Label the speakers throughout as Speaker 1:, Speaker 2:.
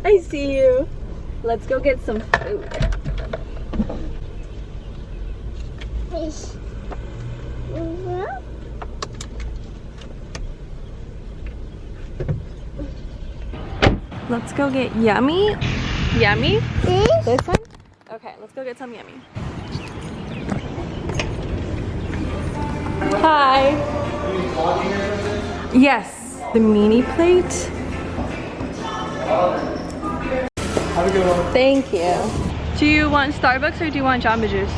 Speaker 1: I see you. Let's go get some food. Let's go get yummy. Yummy? This one? Okay, let's go get some yummy. Hi. Yes, the mini plate. Thank you. Do you want Starbucks or do you want Jamba Juice?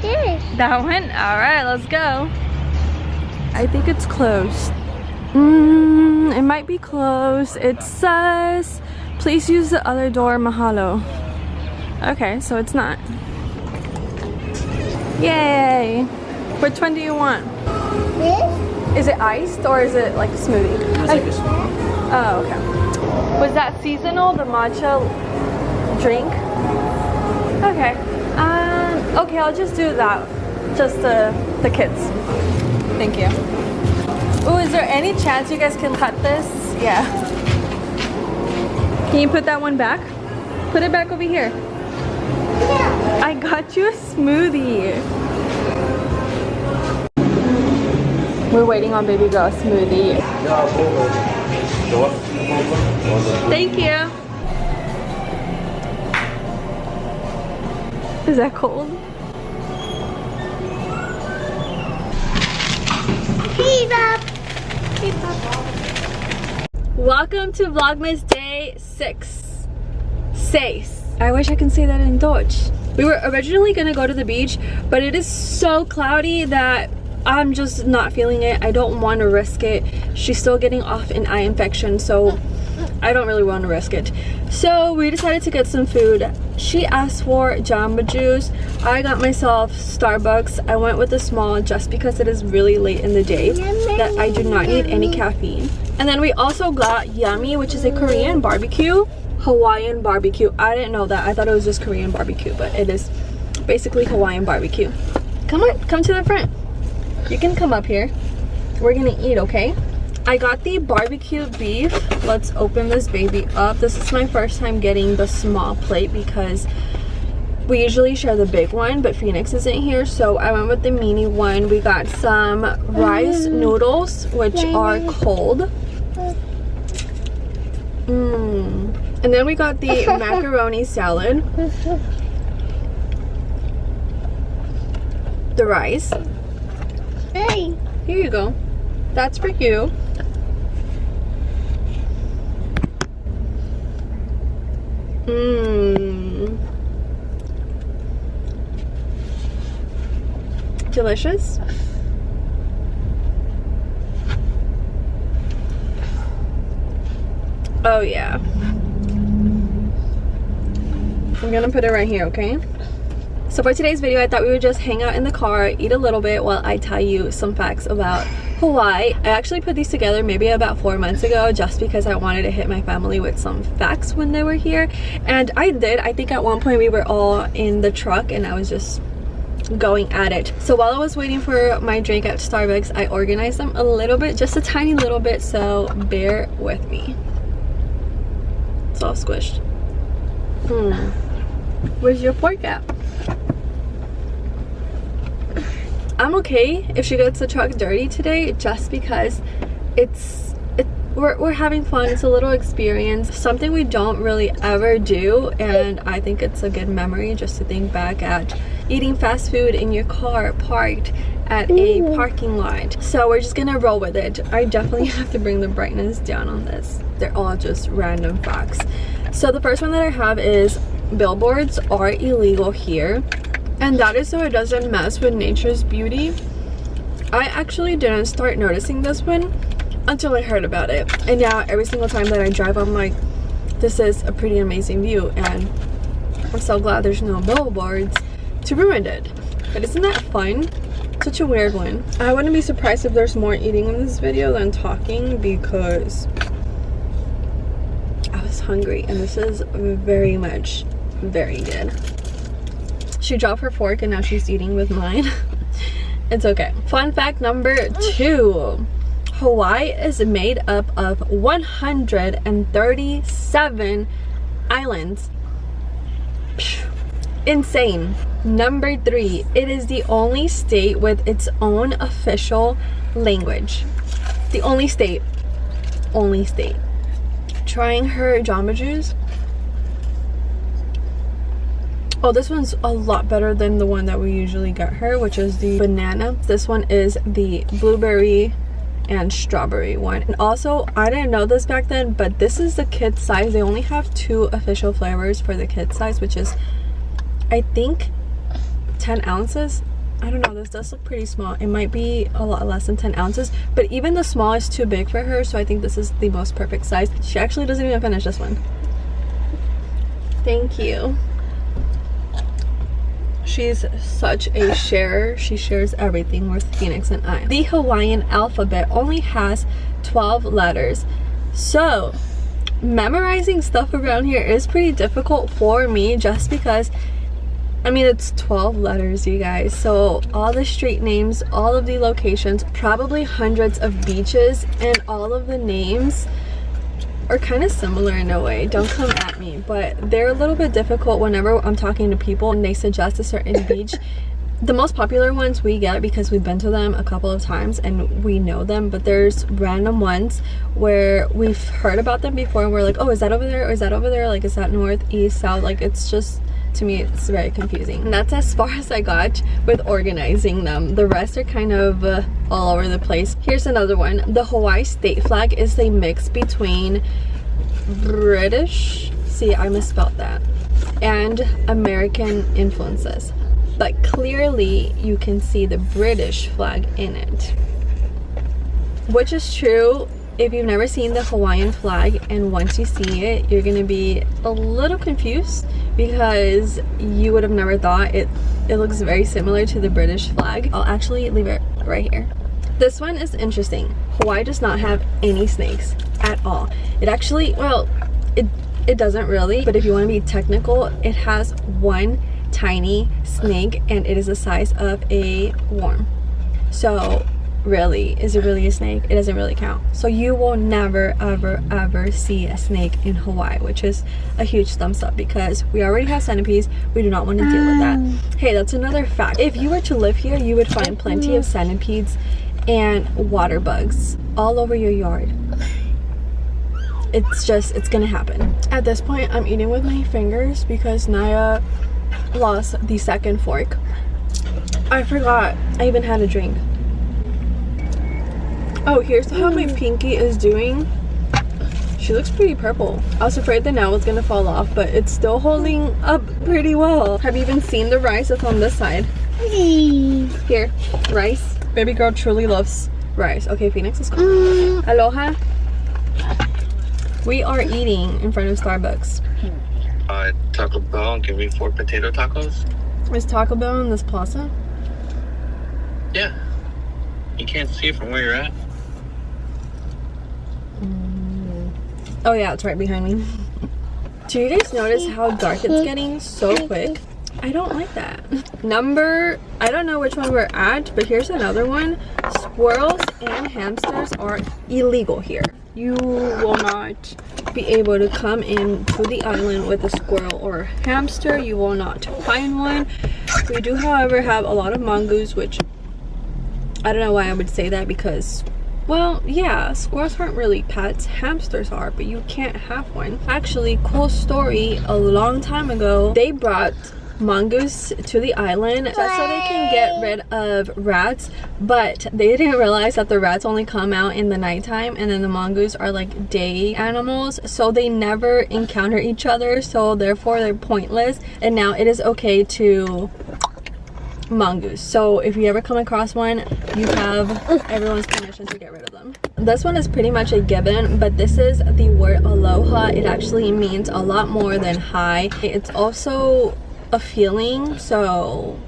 Speaker 2: Yes.
Speaker 1: That one? Alright, let's go. I think it's closed. It might be closed. It says, please use the other door, mahalo. Okay, so it's not. Yay! Which one do you want?
Speaker 2: This?
Speaker 1: Is it iced or is it like a smoothie?
Speaker 3: It's like a smoothie.
Speaker 1: Oh, okay. Was that seasonal, the matcha drink? Okay. Okay, I'll just do that. Just the kids. Thank you. Oh, is there any chance you guys can cut this? Yeah. Can you put that one back? Put it back over here.
Speaker 2: Yeah.
Speaker 1: I got you a smoothie. We're waiting on baby girl smoothie. Thank you. Is that cold? Welcome to Vlogmas day 6. 6. I wish I can say that in Dutch. We were originally gonna go to the beach, but it is so cloudy that I'm just not feeling it. I don't want to risk it. She's still getting off an eye infection, so I don't really want to risk it. So we decided to get some food. She asked for Jamba Juice. I got myself Starbucks. I went with the small just because it is really late in the day that I do not need any caffeine. And then we also got Yummy, which is a Korean barbecue, Hawaiian barbecue. I didn't know that. I thought it was just Korean barbecue, but it is basically Hawaiian barbecue. Come on, come to the front. You can come up here. We're gonna eat, okay? I got the barbecue beef. Let's open this baby up. This is my first time getting the small plate because we usually share the big one, but Phoenix isn't here, so I went with the mini one. We got some rice noodles, which are cold. And then we got the macaroni salad. The rice.
Speaker 2: Hey.
Speaker 1: Here you go. That's for you. Delicious. Oh yeah. I'm gonna put it right here, okay? So for today's video, I thought we would just hang out in the car, eat a little bit while I tell you some facts about Hawaii. I actually put these together maybe about 4 months ago just because I wanted to hit my family with some facts when they were here. And I did. I think at one point we were all in the truck and I was just going at it. So while I was waiting for my drink at Starbucks, I organized them a little bit, just a tiny little bit, so bear with me. It's all squished. Where's your fork at? I'm okay if she gets the truck dirty today just because we're having fun. It's a little experience, something we don't really ever do, and I think it's a good memory just to think back at eating fast food in your car parked at a parking lot. So we're just gonna roll with it. I definitely have to bring the brightness down on this. They're all just random facts. So the first one that I have is billboards are illegal here, and that is so it doesn't mess with nature's beauty. I actually didn't start noticing this one until I heard about it, and now every single time that I drive I'm like, this is a pretty amazing view, and I'm so glad there's no billboards to ruin it. But isn't that fun? Such a weird one. I wouldn't be surprised if there's more eating in this video than talking, because I was hungry and this is very much very good. She dropped her fork and now she's eating with mine. It's okay. Fun fact number 2. Hawaii is made up of 137 islands. Insane. Number 3, it is the only state with its own official language. The only state. Only state. Trying her Jamba Juice. Oh, this one's a lot better than the one that we usually get her, which is the banana. This one is the blueberry and strawberry one. And also, I didn't know this back then, but this is the kid size. They only have 2 official flavors for the kid size, which is, I think, 10 ounces. I don't know, this does look pretty small. It might be a lot less than 10 ounces, but even the small is too big for her, so I think this is the most perfect size. She actually doesn't even finish this one. Thank you. She's such a sharer. She shares everything with Phoenix and I. The Hawaiian alphabet only has 12 letters, so memorizing stuff around here is pretty difficult for me, just because, I mean, it's 12 letters, you guys. So all the street names, all of the locations, probably hundreds of beaches, and all of the names are kind of similar in a way. Don't come at me, but they're a little bit difficult whenever I'm talking to people and they suggest a certain beach. The most popular ones we get because we've been to them a couple of times and we know them, but there's random ones where we've heard about them before and we're like, oh, is that over there, or is that over there, like, is that north, east, south? Like, it's just, to me, it's very confusing. And that's as far as I got with organizing them. The rest are kind of all over the place. Here's another one. The Hawaii state flag is a mix between British, see, I misspelled that, and American influences, but clearly you can see the British flag in it, which is true if you've never seen the Hawaiian flag, and once you see it, you're gonna be a little confused because you would have never thought it looks very similar to the British flag. I'll actually leave it right here. This one is interesting. Hawaii does not have any snakes at all. It actually, well, it doesn't really, but if you want to be technical, it has one tiny snake and it is the size of a worm. So really, is it really a snake? It doesn't really count. So you will never ever see a snake in Hawaii, which is a huge thumbs up because we already have centipedes. We do not want to deal with that. Hey, that's another fact. If you were to live here, you would find plenty of centipedes and water bugs all over your yard. It's gonna happen. At this point, I'm eating with my fingers because Naya lost the second fork. I forgot I even had a drink. Oh, here's how my pinky is doing. She looks pretty purple. I was afraid the nail was gonna fall off, but it's still holding up pretty well. Have you even seen the rice that's on this side? Here, rice. Baby girl truly loves rice. Okay, Phoenix, let's go. Aloha. We are eating in front of Starbucks.
Speaker 3: Taco Bell, give me 4 potato tacos.
Speaker 1: Is Taco Bell in this plaza?
Speaker 3: Yeah. You can't see it from where you're at.
Speaker 1: Oh yeah, it's right behind me. Do you guys notice how dark it's getting so quick? I don't like that. I don't know which one we're at, but here's another one. Squirrels and hamsters are illegal here. You will not be able to come in to the island with a squirrel or a hamster. You will not find one. We do, however, have a lot of mongoose, which I don't know why I would say that because, well, yeah, squirrels aren't really pets. Hamsters are, but you can't have one. Actually, cool story, a long time ago, they brought mongoose to the island just so they can get rid of rats, but they didn't realize that the rats only come out in the nighttime and then the mongoose are like day animals, so they never encounter each other, so therefore they're pointless. And now it is okay to mongoose, so if you ever come across one, you have everyone's permission to get rid of them. This one is pretty much a given, but this is the word aloha. It actually means a lot more than hi. It's also a feeling, so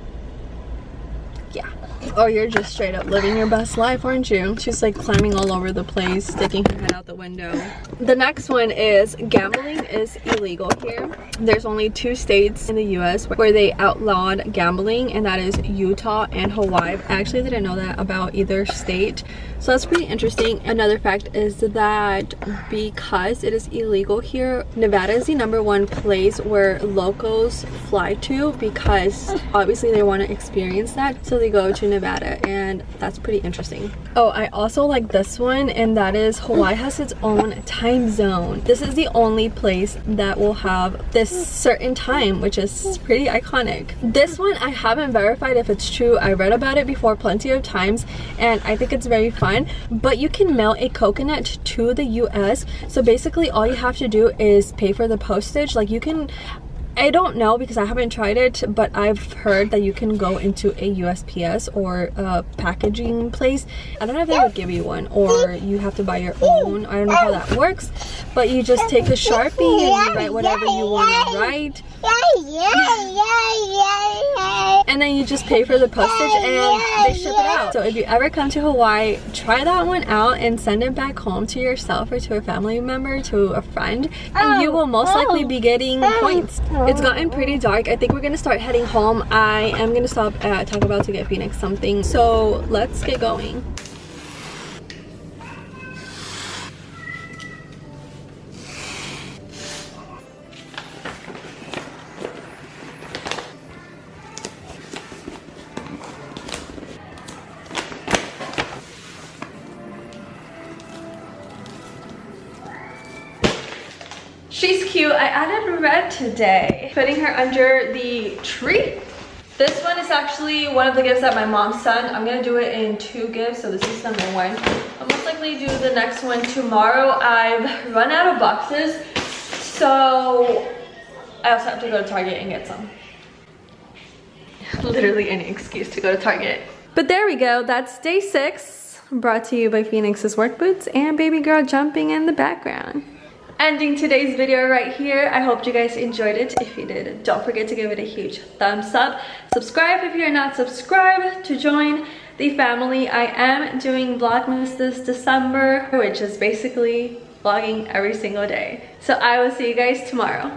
Speaker 1: yeah. Or you're just straight up living your best life, aren't you? She's like climbing all over the place, sticking her head out the window. The next one is gambling is illegal here. There's only 2 states in the US where they outlawed gambling, and that is Utah and Hawaii. I actually didn't know that about either state, so that's pretty interesting. Another fact is that because it is illegal here, Nevada is the #1 place where locals fly to, because obviously they want to experience that, so they go to Nevada, and that's pretty interesting. Oh, I also like this one, and that is Hawaii has its own time zone. This is the only place that will have this certain time, which is pretty iconic. This one I haven't verified if it's true. I read about it before plenty of times, and I think it's very fun. But you can mail a coconut to the US, so basically all you have to do is pay for the postage. Like, you can, I don't know because I haven't tried it, but I've heard that you can go into a USPS or a packaging place. I don't know if they would give you one, or you have to buy your own. I don't know how that works, but you just take a Sharpie and you write whatever you want to write, and then you just pay for the postage and they ship it out. So if you ever come to Hawaii, try that one out and send it back home to yourself or to a family member, to a friend, and you will most likely be getting points. It's gotten pretty dark. I think we're gonna start heading home. I am gonna stop at Taco Bell to get Phoenix something, so let's get going. She's cute. I added red today. Putting her under the tree. This one is actually one of the gifts that my mom sent. I'm gonna do it in 2 gifts, so this is #1. I'll most likely do the next one tomorrow. I've run out of boxes, so I also have to go to Target and get some. Literally any excuse to go to Target. But there we go. That's day 6, brought to you by Phoenix's work boots and baby girl jumping in the background. Ending today's video right here. I hope you guys enjoyed it. If you did, don't forget to give it a huge thumbs up. Subscribe if you're not subscribed to join the family. I am doing Vlogmas this December, which is basically vlogging every single day. So I will see you guys tomorrow.